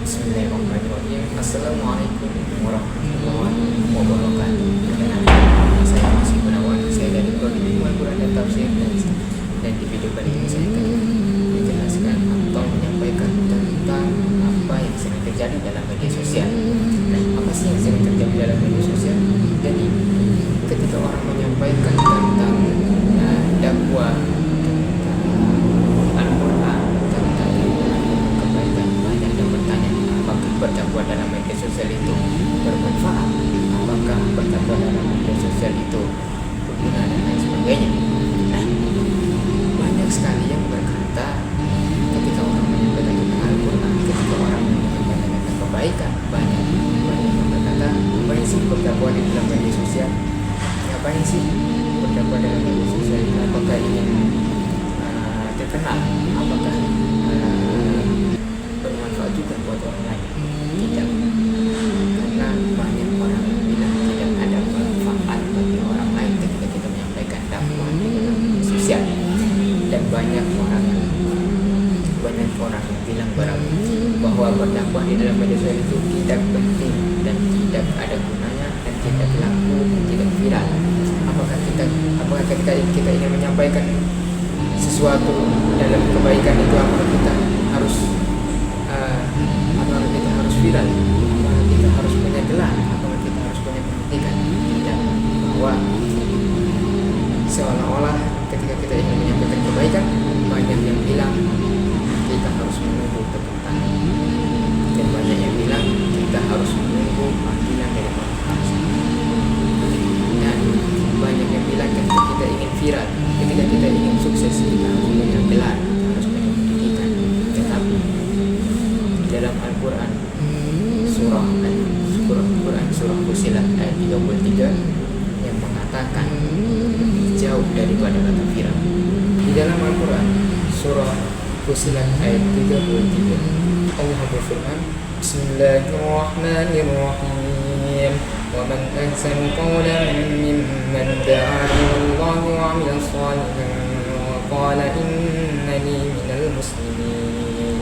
Bismillahirrahmanirrahim. Assalamualaikum warahmatullahi wabarakatuh. Perkenalkan, saya Masih Gunawan. Saya dari Prodi Ilmu Al-Quran dan Tafsir, dan di video kali ini saya akan menjelaskan atau menyampaikan tentang apa yang sering terjadi dalam media sosial. Nah, apa sih yang sering terjadi dalam media sosial? Jadi, ketika orang menyampaikan tentang dakwah, berdakwah dalam media sosial itu bermanfaat, apakah berdakwah dalam media sosial itu berguna dan lain sebagainya. Nah, banyak sekali yang berkata ketika orang menyampaikan tentang Al-Quran, ketika orang menyampaikan tentang kebaikan, banyak yang berkata, ngapain sih berdakwah di dalam media sosial? Ngapain sih berdakwah dalam media sosial? Apakah ingin terkenal? Apakah bermanfaat juga buat orang lain? Tidak, karena banyak orang yang bilang tidak ada manfaat bagi orang lain ketika kita menyampaikan dakwah di dalam media sosial, dan banyak orang yang bilang bahwa berdakwah di dalam media sosial itu tidak penting dan tidak ada gunanya dan tidak laku dan tidak viral. Apakah ketika kita ingin menyampaikan sesuatu dalam kebaikan itu apakah kita harus viral, apakah kita harus punya gelar, apakah kita harus punya pendidikan? Tidak, bahwa seolah-olah ketika kita ingin menyampaikan kebaikan, banyak yang bilang kita harus menunggu tepuk tangan, dan banyak yang bilang kita harus menunggu panggilan dari orang, dan banyak yang bilang ketika kita ingin viral, ketika kita ingin sukses, kita harus punya gelar, kita harus punya pendidikan. Tetapi dalam Al-Quran surah Fussilat ayat 33 yang mengatakan jauh daripada kata viral. Di dalam Al-Quran surah Fussilat ayat 33 Allah berfirman, Bismillahirrahmanirrahim, wa man ahsanu qawlan mimman da'a ila Allah wa 'amila shalihan wa qala innani minal muslimin.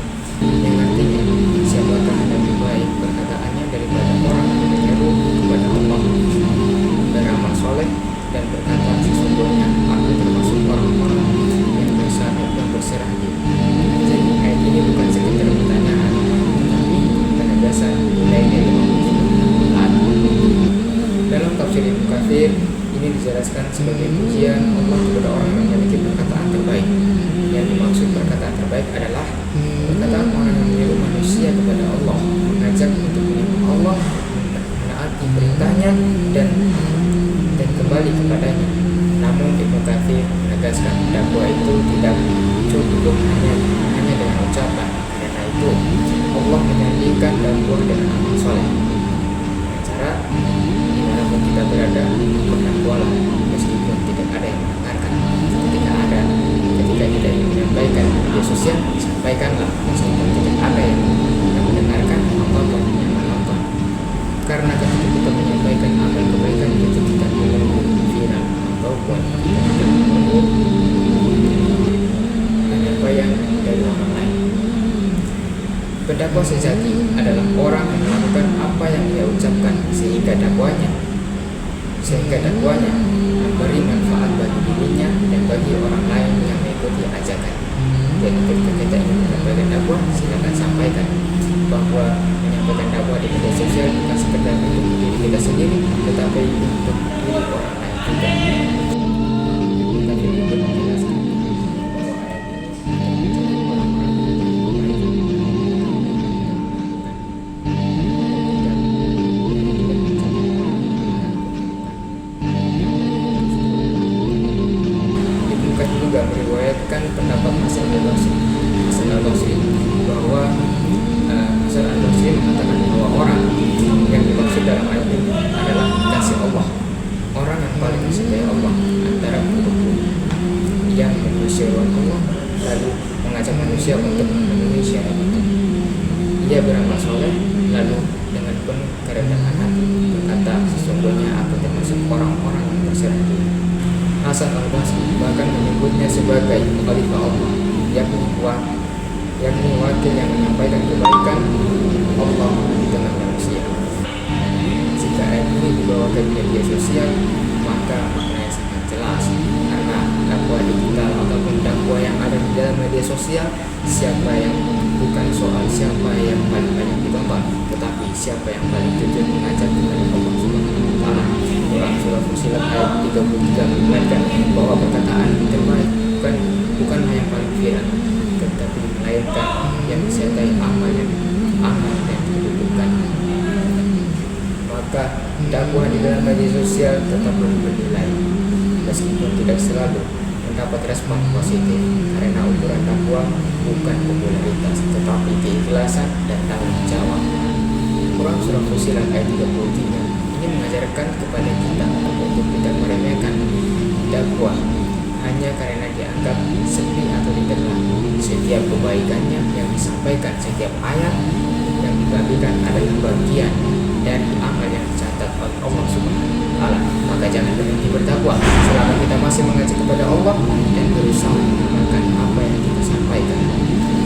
Yang artinya, siapakah lebih baik perkataannya daripada orang yang menyeru kepada Allah, beramal soleh dan berkata sesungguhnya aku termasuk orang-orang yang berserah diri. Jadi ayat ini bukan sekedar pertanyaan, tetapi penegasan nilai-nilai Allah. Dalam tafsir Ibnu Katsir ini dijelaskan sebagai pujian Allah kepada orang yang memiliki perkataan terbaik. Yang dimaksud perkataan terbaik adalah perkataan orang yang menyeru manusia kepada Allah, mengajak untuk menyembah Allah, menaati perintahnya dan kembali kepadanya. Namun Ibnu Katsir menegaskan dakwah itu tidak cukup hanya dengan ucapan. Karena itu Allah menyandikan dakwah dengan amal soleh. Dengan cara dimanapun kita berada, berdakwahlah meskipun tidak ada yang mendengarkan. Ketika kita ingin menyampaikan media sosial, sampaikanlah meskipun tidak ada yang mendengarkan ataupun yang menonton. Karena ketika kita menyampaikan amal kebaikan itu tidak menunggu viral ataupun kita tidak menunggu penyampaian dari orang lain. Pendakwah sejati adalah orang yang melakukan apa yang dia ucapkan sehingga dakwanya memberi manfaat bagi dirinya dan bagi orang lain yang mengikuti ajakan. Jadi ketika kita ingin menyampaikan dakwah, silakan sampaikan bahwa menyampaikan dakwah di media sosial bukan sekedar untuk diri kita sendiri, tetapi untuk diri orang lain juga. Tapi untuk menjelaskan bahwa ayat ini juga meriwayatkan pendapat Hasan al-Basri bahwa Hasan al-Basri mengatakan bahwa orang yang dimaksud dalam ayat ini adalah kasih Allah, orang yang paling dicintai Allah antara penduduk yang memenuhi syariat Allah lalu mengajak manusia untuk memenuhi syariat itu. Ia beramal soleh lalu dengan penuh kerendahan hati berkata sesungguhnya aku termasuk orang-orang yang berserah diri. Hasan al-Basri bahkan menyebutnya sebagai khalifah Allah, yakni wakil yang menyampaikan kebaikan sosial. Jika ayat ini dibawakan di media sosial, maka maknanya sangat jelas, karena dakwah digital ataupun dakwah yang ada di dalam media sosial, siapa yang bukan soal siapa yang paling banyak ditonton, tetapi siapa yang paling jujur mengajak kepada Allah Subhanahu wa taala. Quran surah Fussilat ayat 33 mengingatkan bahwa perkataan terbaik bukanlah yang paling viral, tetapi melainkan yang disertai amal yang kedudukan. Maka dakwah di dalam media sosial tetap bernilai, meskipun tidak selalu mendapat respon positif, karena ukuran dakwah bukan popularitas, tetapi keikhlasan dan tanggung jawab. Quran surah Fussilat ayat 33 ini mengajarkan kepada kita untuk tidak meremehkan dakwah hanya karena dianggap sepi atau diterla. Setiap kebaikannya yang disampaikan, setiap ayat yang dibagikan adalah bagian dari amal yang dicatat oleh Allah Subhanahu wa taala. Maka jangan berhenti berdakwah selama kita masih mengajak kepada Allah dan berusaha mengamalkan apa yang kita sampaikan.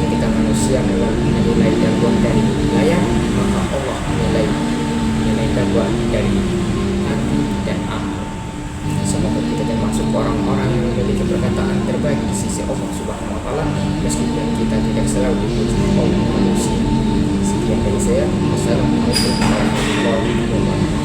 Ketika manusia menilai dakwah dari wilayah, maka Allah menilai dakwah dari hati dan amal. Semoga kita termasuk orang-orang yang memiliki perkataan terbaik di sisi Allah Subhanahu wa taala, meskipun kita tidak selalu dipuji oleh manusia. Sekian dari saya. Wassalamualaikum warahmatullahi wabarakatuh.